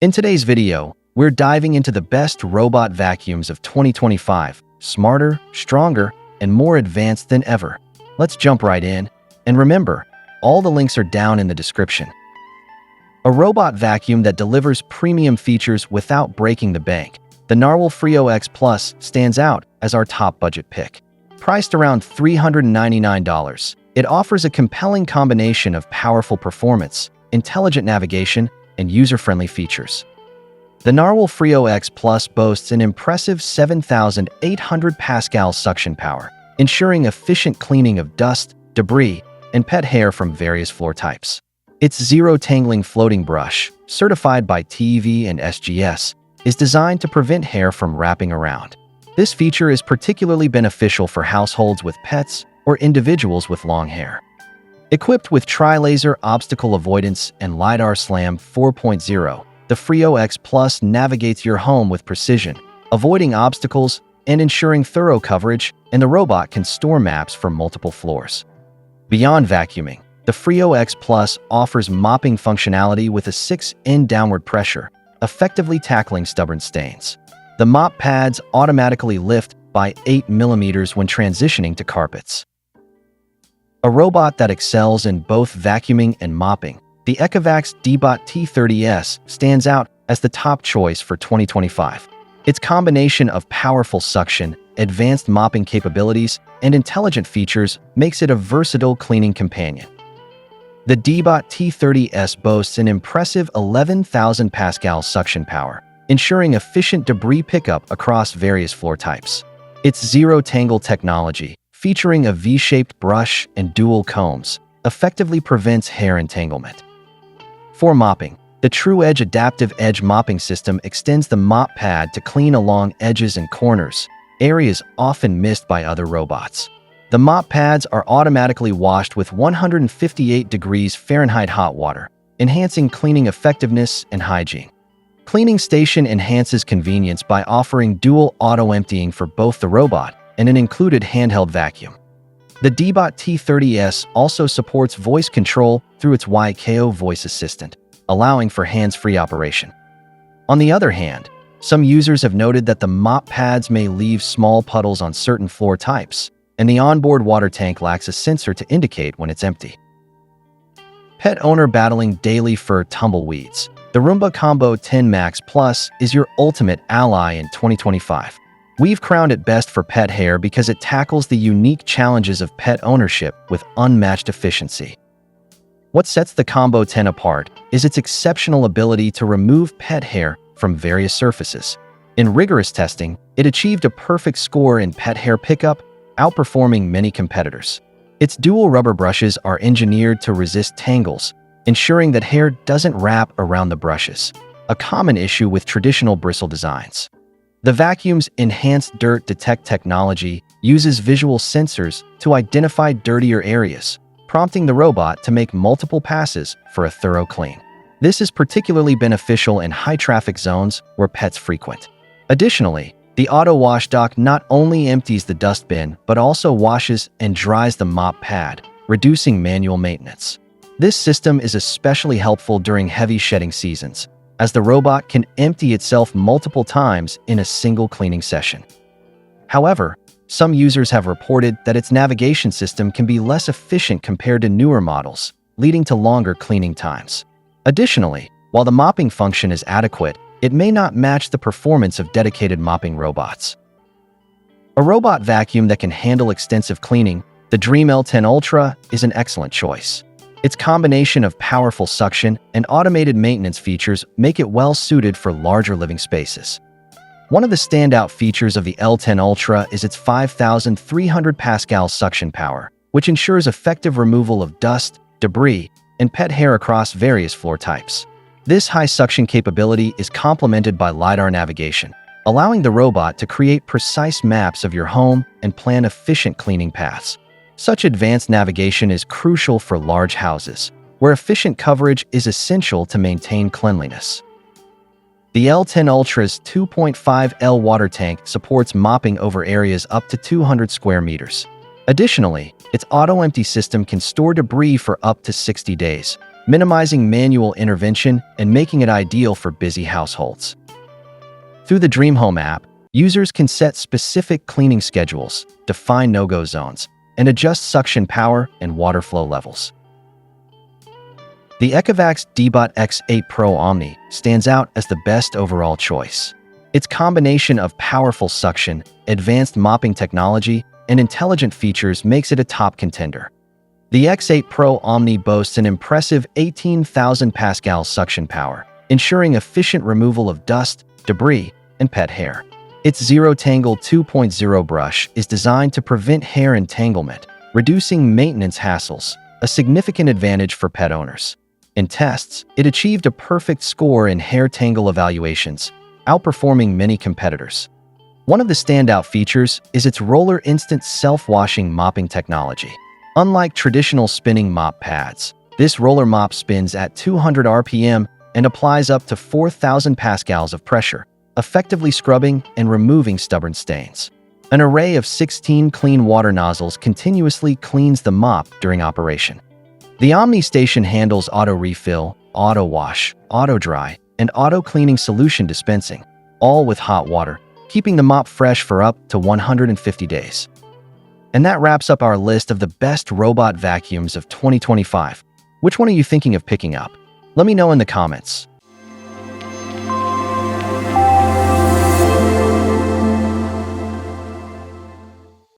In today's video, we're diving into the best robot vacuums of 2025, smarter, stronger, and more advanced than ever. Let's jump right in. And remember, all the links are down in the description. A robot vacuum that delivers premium features without breaking the bank. The Narwhal Frio X Plus stands out as our top budget pick. Priced around $399, it offers a compelling combination of powerful performance, intelligent navigation, and user-friendly features. The Narwhal Frio X Plus boasts an impressive 7,800 pascal suction power, ensuring efficient cleaning of dust, debris, and pet hair from various floor types. Its zero-tangling floating brush, certified by TEV and SGS, is designed to prevent hair from wrapping around. This feature is particularly beneficial for households with pets or individuals with long hair. Equipped with Tri-Laser Obstacle Avoidance and LiDAR SLAM 4.0, the Frio X Plus navigates your home with precision, avoiding obstacles and ensuring thorough coverage, and the robot can store maps for multiple floors. Beyond vacuuming, the Frio X Plus offers mopping functionality with a 6-in downward pressure, effectively tackling stubborn stains. The mop pads automatically lift by 8 mm when transitioning to carpets. A robot that excels in both vacuuming and mopping, the Ecovacs Dbot T30S stands out as the top choice for 2025. Its combination of powerful suction, advanced mopping capabilities, and intelligent features makes it a versatile cleaning companion. The Dbot T30S boasts an impressive 11,000 pascal suction power, ensuring efficient debris pickup across various floor types. Its zero-tangle technology, featuring a V-shaped brush and dual combs, effectively prevents hair entanglement. For mopping, the TrueEdge Adaptive Edge Mopping System extends the mop pad to clean along edges and corners, areas often missed by other robots. The mop pads are automatically washed with 158 degrees Fahrenheit hot water, enhancing cleaning effectiveness and hygiene. Cleaning Station enhances convenience by offering dual auto-emptying for both the robot and an included handheld vacuum. The Dbot T30S also supports voice control through its YKO voice assistant, allowing for hands-free operation. On the other hand, some users have noted that the mop pads may leave small puddles on certain floor types, and the onboard water tank lacks a sensor to indicate when it's empty. Pet owner battling daily fur tumbleweeds, the Roomba Combo 10 Max Plus is your ultimate ally in 2025. We've crowned it best for pet hair because it tackles the unique challenges of pet ownership with unmatched efficiency. What sets the Combo 10 apart is its exceptional ability to remove pet hair from various surfaces. In rigorous testing, it achieved a perfect score in pet hair pickup, outperforming many competitors. Its dual rubber brushes are engineered to resist tangles, ensuring that hair doesn't wrap around the brushes, a common issue with traditional bristle designs. The vacuum's enhanced dirt detect technology uses visual sensors to identify dirtier areas, prompting the robot to make multiple passes for a thorough clean. This is particularly beneficial in high-traffic zones where pets frequent. Additionally, the auto wash dock not only empties the dustbin but also washes and dries the mop pad, reducing manual maintenance. This system is especially helpful during heavy shedding seasons, as the robot can empty itself multiple times in a single cleaning session. However, some users have reported that its navigation system can be less efficient compared to newer models, leading to longer cleaning times. Additionally, while the mopping function is adequate, it may not match the performance of dedicated mopping robots. A robot vacuum that can handle extensive cleaning, the Dream L10 Ultra is an excellent choice. Its combination of powerful suction and automated maintenance features make it well-suited for larger living spaces. One of the standout features of the L10 Ultra is its 5,300 pascal suction power, which ensures effective removal of dust, debris, and pet hair across various floor types. This high suction capability is complemented by LiDAR navigation, allowing the robot to create precise maps of your home and plan efficient cleaning paths. Such advanced navigation is crucial for large houses, where efficient coverage is essential to maintain cleanliness. The L10 Ultra's 2.5L water tank supports mopping over areas up to 200 square meters. Additionally, its auto-empty system can store debris for up to 60 days, minimizing manual intervention and making it ideal for busy households. Through the Dream Home app, users can set specific cleaning schedules, define no-go zones, and adjust suction power and water flow levels. The Ecovacs Dbot X8 Pro Omni stands out as the best overall choice. Its combination of powerful suction, advanced mopping technology, and intelligent features makes it a top contender. The X8 Pro Omni boasts an impressive 18,000 pascal suction power, ensuring efficient removal of dust, debris, and pet hair. Its Zero Tangle 2.0 brush is designed to prevent hair entanglement, reducing maintenance hassles, a significant advantage for pet owners. In tests, it achieved a perfect score in hair tangle evaluations, outperforming many competitors. One of the standout features is its roller instant self-washing mopping technology. Unlike traditional spinning mop pads, this roller mop spins at 200 RPM and applies up to 4,000 pascals of pressure, effectively scrubbing and removing stubborn stains. An array of 16 clean water nozzles continuously cleans the mop during operation. The Omni Station handles auto refill, auto wash, auto dry, and auto cleaning solution dispensing, all with hot water, keeping the mop fresh for up to 150 days. And that wraps up our list of the best robot vacuums of 2025. Which one are you thinking of picking up? Let me know in the comments.